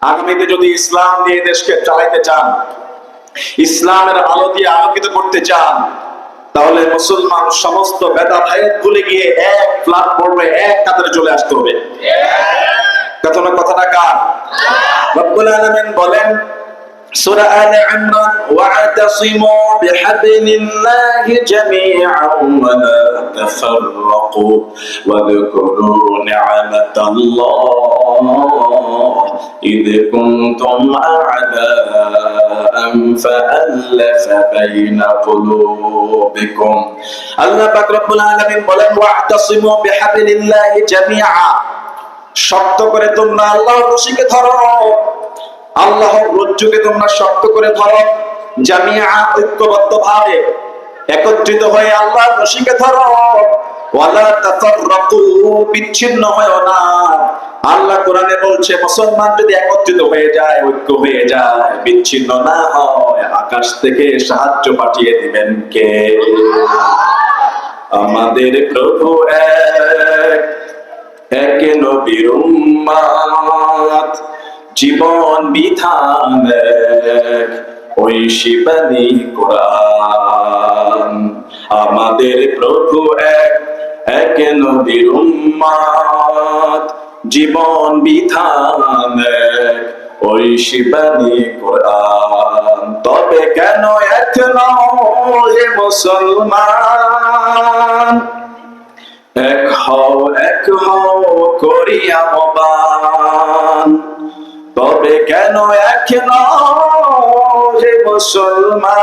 আগামীতে যদি ইসলাম দিয়ে দেশকে চালাইতে চান, ইসলামের আলো দিয়ে আলোকিত করতে চান, তাহলে মুসলমান সমস্ত ভেদাভেদ ভুলে গিয়ে এক প্ল্যাটফর্মে এক কাতারে চলে আসতে হবে। কথাটা কার? রব্বুল আলামিন বলেন সূরা আলে ইমরান, ওয়া'তাসিমু বিহাবলিল্লাহি জামিআন ওয়া লা তাফাররাকু ওয়াযকুরু নি'মাতাল্লাহ ইয কুনতুম আ'দাআন ফাআলাফা বাইনা কুলুবিকুম। আল্লাহ পাক রব্বুল আলামিন বলেন ওয়া'তাসিমু বিহাবলিল্লাহি জামিআ, শক্ত করে তোমরা আল্লাহর রশিকে ধরো, আল্লাহর রজ্জুকে তোমরা শক্ত করে ধরো। জামিআ, ঐক্যবদ্ধভাবে একত্রিত হয়ে আল্লাহর রশিকে ধরো। ওয়ালা তাফাররাকু, বিচ্ছিন্ন হয়ো না। আল্লাহ কোরআনে বলছে মুসলমান যদি একত্রিত হয়ে যায়, ঐক্য হয়ে যায়, বিচ্ছিন্ন না হয়, আকাশ থেকে সাহায্য পাঠিয়ে দিবেন কে? আমাদের প্রভু এক, এক নবীর উম্মত, জীবন বিধান এক, ওই শিবানী কোরআন। আমাদের প্রভু এক, এক নবীর উম্মত, জীবন বিধান এক, ওই শিবানী কোরআন। তবে কেন এক নও হে মুসলমান? এক হও করিয়া আহ্বান। তবে কেন এক নও হে মুসলমান?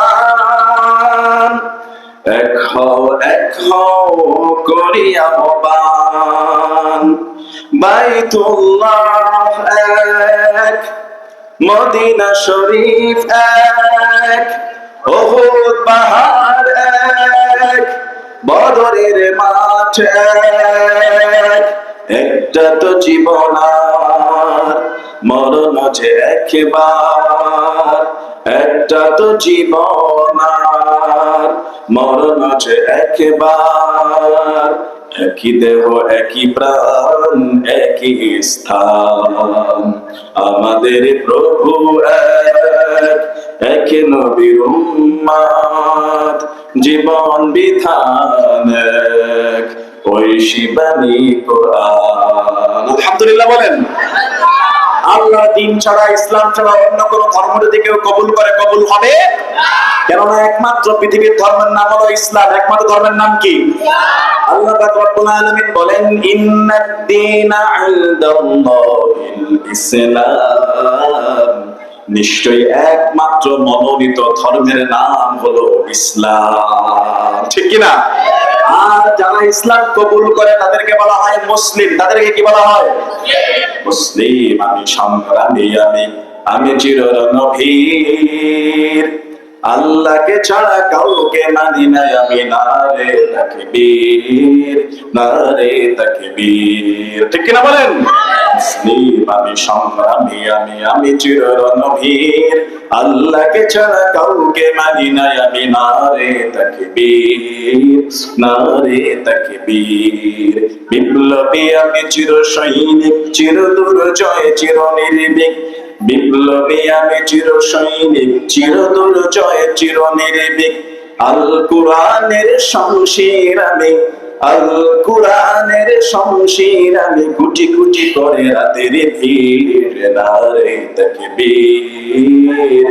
এক হও করিয়া আহ্বান। বাইতুল্লাহ এক, মদিনা শরীফ এক, উহুদ পাহাড় এক, বদরের মাঠ এক। একটা তো জীবন আর মরণ যে একবার, একটা তো জীবন আর মরণ যে একবার। একই দেহ একই প্রাণ একই স্থান, আমাদের প্রভু এক, এক নবীর উম্মত, জীবন বিধান এক, ওই শিবানী কোরআন। আলহামদুলিল্লাহ বলেন। আল্লাহ দিন ছাড়া, ইসলাম ছাড়া অন্য কোন ধর্ম যদি কেউ কবুল করে, কবুল হবে? কেননা একমাত্র পৃথিবীর ধর্মের নাম হলো ইসলাম। একমাত্র ধর্মের নাম কি? আল্লাহ পাক রব্বুল আলামিন বলেন ইন্নাদ দীনা ইনদাল্লাহিল ইসলাম, নিশ্চয়ই একমাত্র মনোনীত ধর্মের নাম হলো ইসলাম। ঠিক কি না? আর যারা ইসলাম কবুল করে তাদেরকে বলা হয় মুসলিম। তাদেরকে কি বলা হয়? মুসলিম। আমি সংগ্রামী, আমি চিরনভীর, আল্লাহকে ছাড়া কাউকে মানি না আমি। নারে তাকবীর, নারে তাকবীর। ঠিক কিনা বলেন? মুসলিম, আমি সংগ্রামী, আমি চিরনভীর, আল্লাহকে ছাড়া কাউকে মানি না আমি। নারে তাকবীর, নারে তাকবীর। বিপ্লবী আমি চির সৈনিক, চির দুর্জয় চির নির্ভীক। বিপ্লবী আমি চির সৈনিক, চির দুর্জয় চির নির্ভীক। আল কুরআনের শমশির আমি, আল কুরআনের শমশির আমি, কুচি কুচি করে রাতের ভিড়। নারে তাকবীর,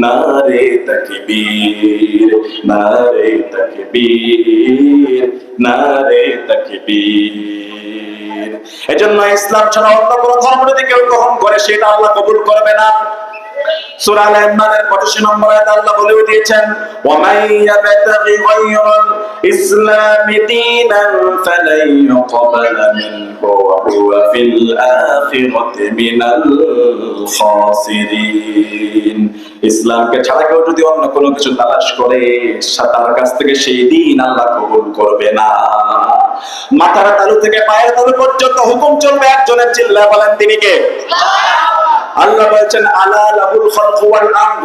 নারে তাকবীর, নারে তাকবীর, নারে তাকবীর। এজন্য ইসলাম ছাড়া অন্য কোন ধর্ম যদি কেউ গ্রহণ করে সেটা আল্লাহ কবুল করবে না। সূরা আলে ইমরানের 85 নম্বর আয়াতে আল্লাহ বলে দিয়েছেন ওয়া মান ইয়াবতাগি গায়রাল ইসলামি দীনান ফালান ইউকবালা মিনহু ওয়া হুয়া ফিল আখিরাতি মিনাল খাসিরিন। ইসলামকে ছাড়া কেউ যদি অন্য কোনো কিছু তালাশ করে তার কাছ থেকে সেই দিন আল্লাহ কবুল করবে না। মাথার তালু থেকে পায়ের তালু পর্যন্ত হুকুম চলবে একজনের। চিল্লায়ে বলেন তিনি কে? আল্লাহ বলেছেন আলা লাহুল খালকু ওয়াল আমর,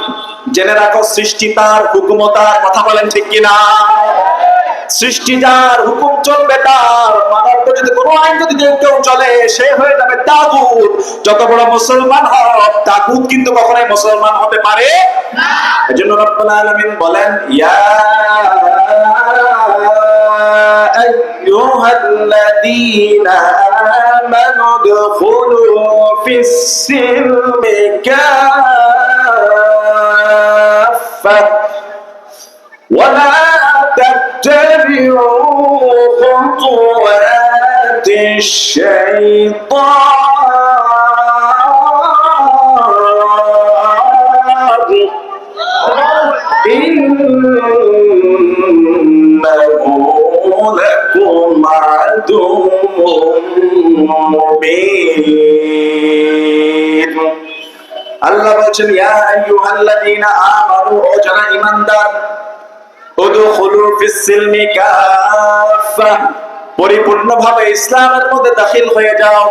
জেনে রাখো সৃষ্টি তার, হুকুম তার। কথা বলেন ঠিক কিনা? সৃষ্টি যার, হুকুম চলবে তার, মানব যদি কোনো আইন যদি কেউ চলে সে হয়ে যাবে তাগুত। যত বড় মুসলমান হোক, তাগুত কিন্তু কখনোই মুসলমান হতে পারে না। এজন্য রব্বুল আলামিন বলেন, ইয়া আইয়ুহাল্লাযীনা আমানু দুখুলু ফিস-সিলমি কাফা ওয়া লা তাত্তাবিউ খুতুওয়াতিশ শাইতান ইন্নাহু লাকুম আদুউম মুবিন। আল্লাহ বলেন, ইয়া আইয়ুহাল্লাযীনা আমানু, ও যারা ঈমানদার, উদখুলু ফিস-সিলমি কাফা, পরিপূর্ণভাবে ইসলামের মধ্যে দাখিল হয়ে যাও।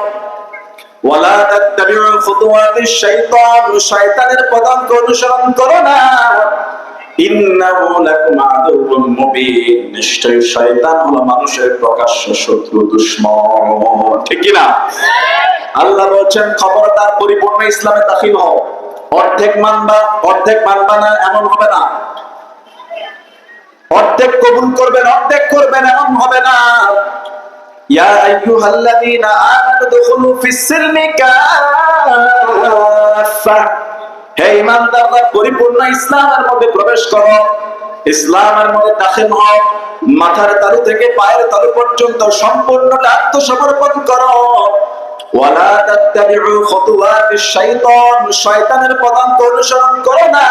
ওয়ালা তাত্তাবিউ খুতুওয়াতিশ শাইতান, শয়তানের পদাঙ্ক অনুসরণ করো না। ইন্নাহু লাকুম আদুউম মুবিন, নিশ্চয়ই শয়তান হলো মানুষের প্রকাশ্য শত্রু, দুশমন। ঠিক কি না? আল্লাহ বলেন, খবরদার পরিপূর্ণ ইসলামে দাখিল হও। অর্ধেক মানবা অর্ধেক মানবা না এমন হবে না, অর্ধেক কবুল করবেন অর্ধেক করবেন এমন হবে না। ইয়া আইয়ুহাল্লাযীনা আমানু দুখুলু ফিস-সিলমি কাফা, হে ঈমানদাররা, পরিপূর্ণ ইসলামের মধ্যে প্রবেশ করো, ইসলামের মধ্যে দাখিল হও। মাথার তালু থেকে পায়ের তালু পর্যন্ত সম্পূর্ণটা আত্মসমর্পণ করো। ওয়ালা তাত্তাবিউ খুতুওয়াতিশ শাইতান, শয়তানের পদাঙ্ক অনুসরণ করো না।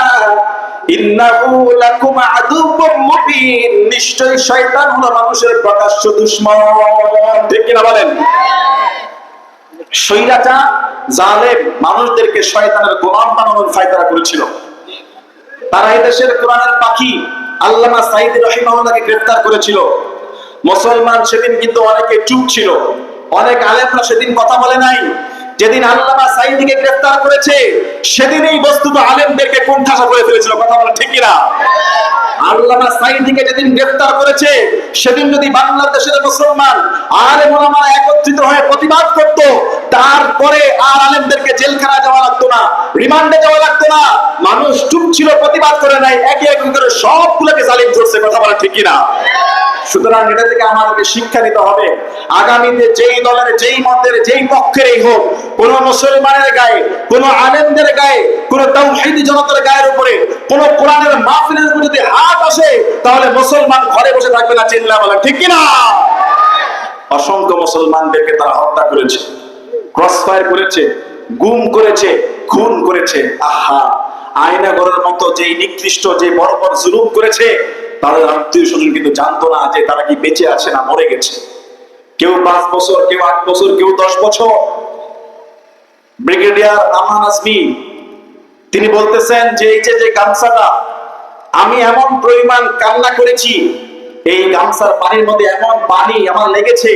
ইন্নাহু লাকুম আদুউম মুবিন, নিশ্চয়ই শয়তান হলো মানুষের প্রকাশ্য দুশমন। ঠিক কিনা বলেন? স্বৈরাচার জালেম মানুষদেরকে শয়তানের গোলাম বানানোর ফায়দা করেছিল। তারা এই দেশের কোরআনের পাখি আল্লামা সাঈদী রাহিমাহুল্লাহকে গ্রেফতার করেছিল। মুসলমান সেদিন কিন্তু অনেকে চুপ ছিল, অনেক আলেমরা সেদিন কথা বলে নাই। যেদিন আল্লামা সাঈদীকে গ্রেফতার করেছে সেদিনই বস্তুত আলেমদেরকে কোণঠাসা করে ফেলেছিল। কথা বলে ঠিক কিনা? আল্লামা সাঈদীকে যেদিন গ্রেফতার করেছে সেদিন যদি বাংলাদেশের মুসলমান আলেম ওলামারা একত্রিত হয়ে প্রতিবাদ করত, তারপরে আর আলেমদেরকে জেলখানায় যাওয়া লাগতো না, রিমান্ডে যাওয়া লাগতো না। মানুষ চুপ ছিল, প্রতিবাদ করে নাই, একে একে করে সবগুলোকে জালিম করছে। কথা বলে ঠিক কিনা? সুতরাং এটা থেকে আমাদেরকে শিক্ষা নিতে হবে, আগামীতে যেই দলের যেই মতের যেই পক্ষেরই হোক, কোন মুসলমানের গায়ে, কোন আলেমদের গায়ে, কোন তাওহীদি জনতার গায়ের উপরে, কোন কোরআনের মাহফিলের উপরে যদি হাত আসে, তাহলে মুসলমান ঘরে বসে থাকবে না। চিল্লা বলে ঠিক কিনা? অসংখ্য মুসলমানদেরকে তারা হত্যা করেছে, ক্রসফায়ার করেছে, গুম করেছে, খুন করেছে। আহা, আয়নাগরের মতো যেই নিকৃষ্ট, যে বড় বড় জুলুম করেছে, তাদের আত্মীয় স্বজন কিন্তু জানতো না যে তারা কি বেঁচে আছে না মরে গেছে। কেউ 5 বছর, কেউ 8 বছর, কেউ 10 বছর। ব্রিগেডিয়ার আমান আজমি তিনি বলতেছেন যে এই যে গামছাটা, আমি এমন পরিমাণ কান্না করেছি, এই গামছার পানির মধ্যে এমন পানি আমার লেগেছে,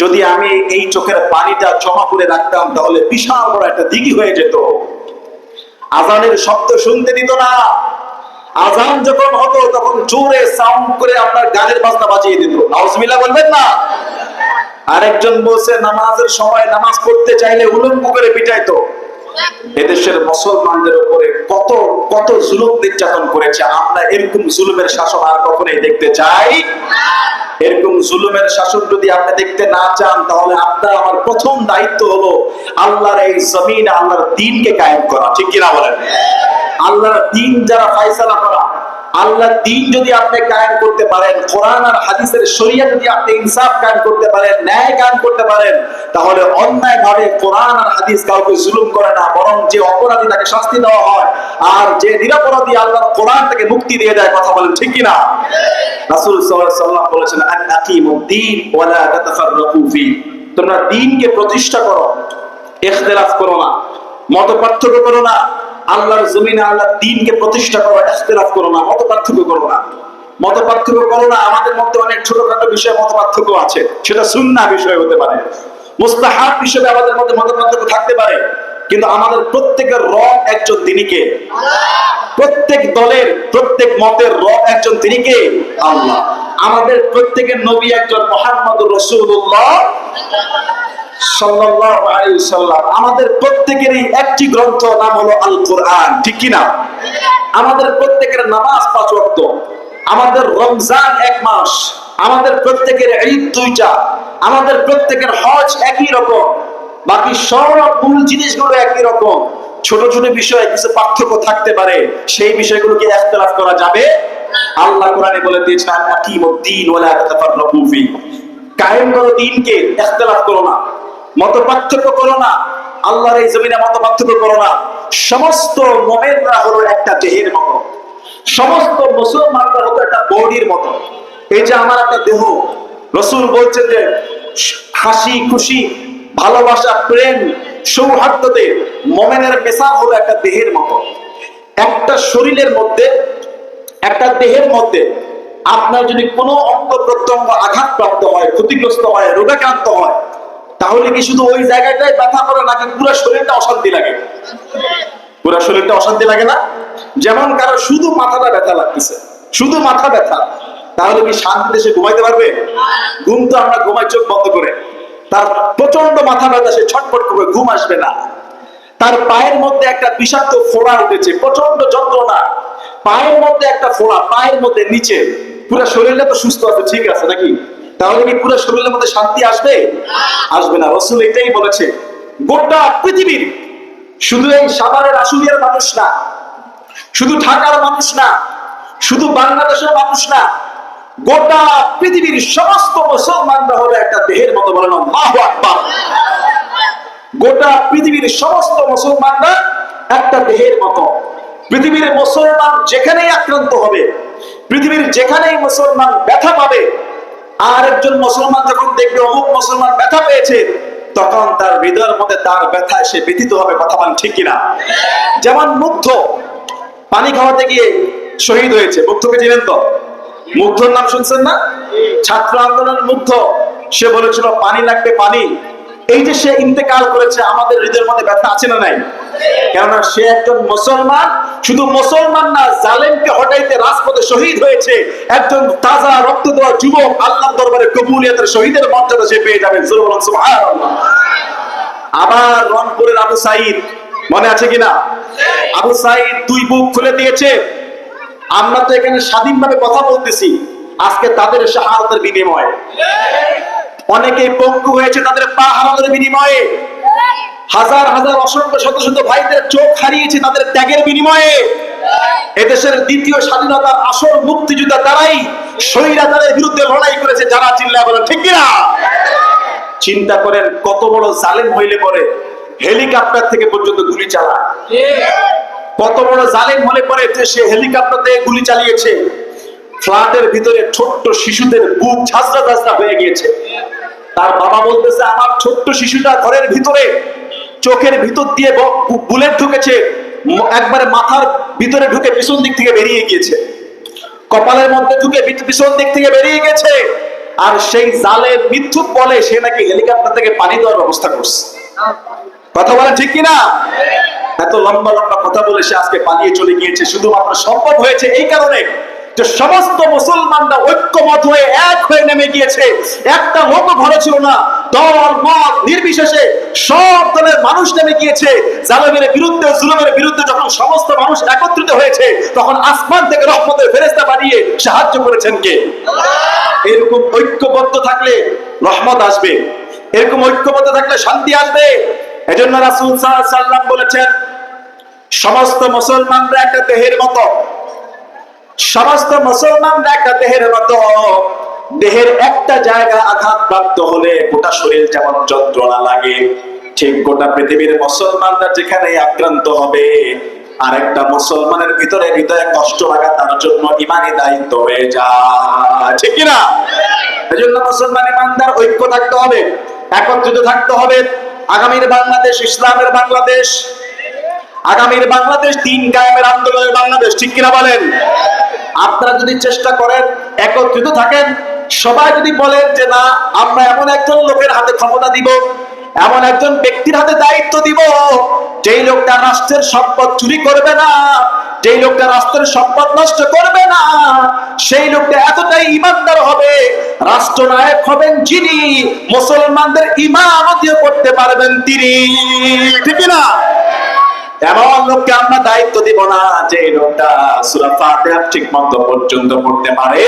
যদি আমি এই চোখের পানিটা জমা করে রাখতাম তাহলে বিশাল বড় একটা দিঘি হয়ে যেত। আজানের শব্দ শুনতে দিত না। আজান যখন হতো তখন জোরে সাউন্ড করে আপনার গানের বাজনা বাজিয়ে দিত। নাউজুবিল্লাহ বলবেন না? আরেকজন বলছে নামাজের সময় নামাজ পড়তে চাইলে উলঙ্গ করে পিটাইতো। এদেশের মুসলমানদের উপরে কত কত জুলুম নির্যাতন করেছে। আমরা এরকম জুলুমের শাসন আর কখনোই দেখতে চাই না। এরকম জুলুমের শাসন যদি আপনি দেখতে না চান, তাহলে আপনার আমার প্রথম দায়িত্ব হলো আল্লাহর এই জমিনে আল্লাহর দ্বীনকে কায়েম করা। ঠিক কিনা বলেন? আল্লাহর দ্বীন যারা ফায়সালা করা, আল্লাহর দ্বীন যদি আপনি কায়েম করতে পারেন, কোরআন আর হাদিসের শরিয়া যদি আপনি ইনসাফ কায়েম করতে পারেন, ন্যায় কায়েম করতে পারেন, তাহলে অন্যায় ভাবে কোরআন আর হাদিস কাউকে জুলুম করে না, বরং যে অপরাধী তাকে শাস্তি দেওয়া হয়, আর যে নিরপরাধী আল্লাহর কোরআন থেকে মুক্তি দিয়ে দেয়। কথা বলেন ঠিক কিনা? রাসূল সাল্লাল্লাহু আলাইহি ওয়াসাল্লাম বলেছেন, আন আকিমুদ্দীন ওয়া লা তাতাফাররাকু ফি, তোমরা দ্বীনকে প্রতিষ্ঠা করো, ইখতিলাফ করো না, মত পার্থক্য করো না। আল্লাহর জমিনে আল্লাহর দ্বীনকে প্রতিষ্ঠা করো, ইখতিলাফ করো না, মত পার্থক্য করো না। মত পার্থক্য করো না, আমাদের মধ্যে অনেক ছোটখাটো বিষয়ে মত পার্থক্য আছে, সেটা সুন্নাহ বিষয় হতে পারে, মুস্তাহাব হিসেবে আমাদের মধ্যে মত পার্থক্য থাকতে পারে, কিন্তু আমাদের প্রত্যেকের রব একজন, তিনি কে? প্রত্যেক দলের প্রত্যেক মতের রব একজন, তিনি কে? আল্লাহ। আমাদের প্রত্যেকের নবী একজন, মুহাম্মদুর রাসূলুল্লাহ সাল্লাল্লাহু আলাইহি ওয়াসাল্লাম। আমাদের প্রত্যেকেরই একটি গ্রন্থ, নাম হলো আল কোরআন, ঠিক কি না? আমাদের প্রত্যেকের নামাজ 5 ওয়াক্ত, আমাদের রমজান 1 মাস, আমাদের প্রত্যেকের ঈদ 2টা, আমাদের প্রত্যেকের হজ একই রকম, বাকি সব মূল জিনিসগুলো একই রকম। ছোট ছোট বিষয়ে কিছু পার্থক্য থাকতে পারে, সেই বিষয়গুলোকে ইখতিলাফ করা যাবে। আল্লাহ কোরআনে বলে দিয়েছেন, আকিমুদ্দিন ওয়ালা তাতাফাররাকু ফি, কায়েম করো দ্বীনকে, ইখতিলাফ করো না, মত পার্থক্য করো না, আল্লাহর এই জমিনে মত পার্থক্য করো না। সমস্ত মুমিনরা হলো একটা দেহের মতো, সমস্ত মুসলমানরা হলো একটা বডির মতো। এই যে আমার একটা দেহ, রাসূল বলছেন যে হাসি খুশি ভালোবাসা প্রেম সৌহার্দ্যতে মুমিনের মেসাজ হলো একটা দেহের মতো। একটা শরীরের মধ্যে, একটা দেহের মধ্যে আপনার যদি কোনো অঙ্গ প্রত্যঙ্গ আঘাতপ্রাপ্ত হয়, ক্ষতিগ্রস্ত হয়, রোগাক্রান্ত হয়, তাহলে কি শুধু ওই জায়গাটায় ব্যথা করে নাকি পুরো শরীরটা অশান্তি লাগে? পুরো শরীরটা অশান্তি লাগে না? যেমন কারো শুধু মাথাটা ব্যথা লাগতেছে, শুধু মাথা ব্যথা, তাহলে কি শান্তিতে সে ঘুমাইতে পারবে? ঘুম তো আমরা ঘুমাই চোখ বন্ধ করে। তার প্রচন্ড মাথা ব্যথা, সে ছটফট করবে, ঘুম আসবে না। তার পায়ের মধ্যে একটা বিষাক্ত ফোড়া উঠেছে, প্রচন্ড যন্ত্রণা, পায়ের মধ্যে একটা ফোড়া, পায়ের মধ্যে নিচে, পুরো শরীরটা তো সুস্থ আছে, ঠিক আছে নাকি? তাহলে কি পুরো শরীরের মধ্যে শান্তি আসবে? আসবে না। রাসূল এটাই বলেছে, গোটা পৃথিবীর, শুধু এই সাভারের আশুলিয়ার মানুষ না, শুধু ঢাকার মানুষ না, শুধু বাংলাদেশের মানুষ না, গোটা পৃথিবীর সমস্ত মুসলমানরা হলো একটা দেহের মতো। বলেন আল্লাহু আকবার। গোটা পৃথিবীর সমস্ত মুসলমানরা একটা দেহের মতো। পৃথিবীর মুসলমান যেখানেই আক্রান্ত হবে, পৃথিবীর যেখানেই মুসলমান ব্যথা পাবে, আর একজন মুসলমান যখন দেখবে অমুক মুসলমান ব্যথা পেয়েছে, তখন তার হৃদয়ের মধ্যে তার ব্যথায় সে ব্যথিত হবে। কথা বলেন ঠিক কিনা? যেমন মুগ্ধ পানি খাওয়াতে গিয়ে শহীদ হয়েছে, মুগ্ধকে চিনেন তো? মুগ্ধর নাম শুনছেন না? ছাত্র আন্দোলনের মুগ্ধ, সে বলেছিল পানি লাগবে পানি। এই যে সে ইন্তেকাল করেছে, আমাদের হৃদয়ের মধ্যে ব্যথা আছে না নাই? কেননা সে একজন মুসলমান, শুধু মুসলমান না, জালেমকে হটাইতে রাজপথে শহীদ হয়েছে। একজন তাজা রক্ত দেওয়া যুবক, আল্লাহর দরবারে কবুলিয়তের শহীদের মর্যাদা সে পেয়ে যাবে। সুবহানাল্লাহ। আবার রংপুরের আবু সাঈদ, মনে আছে কিনা? আবু সাঈদ 2 বুক খুলে দিয়েছে। আমরা তো এখানে স্বাধীনভাবে কথা বলতেছি, আজকে তাদের শাহাদাতের বিনিময়ে অনেকেই পঙ্গু হয়েছে, তাদের পা হারানোর বিনিময়ে হাজার হাজার অসংখ্য শত শত ভাইদের চোখ হারিয়েছে তাদের ত্যাগের বিনিময়ে। এদেশের দ্বিতীয় স্বাধীনতার আসল মুক্তিযোদ্ধা তারাই, স্বৈরাচারের বিরুদ্ধে লড়াই করেছে যারা, চিল্লায় বলেন ঠিক কিনা? চিন্তা করেন কত বড় জালেম হইলে পরে হেলিকপ্টার থেকে পর্যন্ত গুলি চালায়। কত বড় জালেম হলে পরে সে হেলিকপ্টার থেকে গুলি চালিয়েছে। ফ্ল্যাটের ভিতরে ছোট্ট শিশুদের বুক ঝাঁঝরা ঝাঁঝরা হয়ে গিয়েছে। তার বাবা বলতেছে, আমার ছোট্ট শিশুটা ঘরের ভিতরে, চোখের ভিতর দিয়ে বুলেট ঢুকেছে, একবারে মাথার ভিতরে ঢুকে পিছন দিক থেকে বেরিয়ে গিয়েছে, কপালের মধ্যে ঢুকে পিছন দিক থেকে বেরিয়ে গেছে। আর সেই জালেম মিথ্যুক বলে সে নাকি হেলিকপ্টার থেকে পানি দেওয়ার ব্যবস্থা করছে। কথা বলে ঠিক কিনা? এত লম্বা লম্বা কথা বলে সে আজকে পালিয়ে চলে গিয়েছে। শুধুমাত্র সম্ভব হয়েছে এই কারণে যে সমস্ত মুসলমানরা ঐক্যমত হয়ে এক হয়ে নেমে গিয়েছে। একটা লোক ঘরে ছিল না, দল মত নির্বিশেষে সব দলের মানুষ নেমে গিয়েছে জালেমের বিরুদ্ধে, জুলুমের বিরুদ্ধে। যখন সমস্ত মানুষ একত্রিত হয়েছে, তখন আসমান থেকে রহমতের ফেরেশতা পাঠিয়ে সাহায্য করেছেন কে? এরকম ঐক্যবদ্ধ থাকলে রহমত আসবে, এরকম ঐক্যবদ্ধ থাকলে শান্তি আসবে। এজন্য রাসূল সাল্লাল্লাহু আলাইহি ওয়াসাল্লাম বলেছেন, সমস্ত মুসলমানরা একটা দেহের মতো, সমস্ত মুসলমানরা একটা দেহের মতো। দেহের একটা জায়গা আঘাতপ্রাপ্ত হলে গোটা শরীর যেমন যন্ত্রণা লাগে, ঠিক গোটা পৃথিবীর মুসলমানরা যেখানে আক্রান্ত হবে, আরেকটা মুসলমানের ভিতরে হৃদয়ে কষ্ট লাগা তার জন্য ইমানি দায়িত্ব হয়ে যায়, ঠিক কিনা? এজন্য মুসলমান ইমানদার ঐক্য থাকতে হবে, একত্রিত থাকতে হবে। আগামীর বাংলাদেশ ইসলামের বাংলাদেশ, আগামীর বাংলাদেশ দিন কায়েমের আন্দোলনের বাংলাদেশ, ঠিক কিনা বলেন? আপনারা যদি চেষ্টা করেন, একত্রিত থাকেন, সবাই যদি বলেন যে না আমরা এমন একজন লোকের হাতে ক্ষমতা দিব, এমন একজন ব্যক্তির হাতে দায়িত্ব দিব, যেই লোকটা রাষ্ট্রের সম্পদ চুরি করবে না, যেই লোকটা রাষ্ট্রের সম্পদ নষ্ট করবে না, সেই লোকটা এতটাই ইমানদার হবে, রাষ্ট্রনায়ক হবেন যিনি, মুসলমানদের ইমামতিও করতে পারবেন তিনি, ঠিক না? এমন লোককে আমরা দায়িত্ব দিব না যে লোকটা সূরা ফাতিহা ঠিক মতো পর্যন্ত পড়তে পারে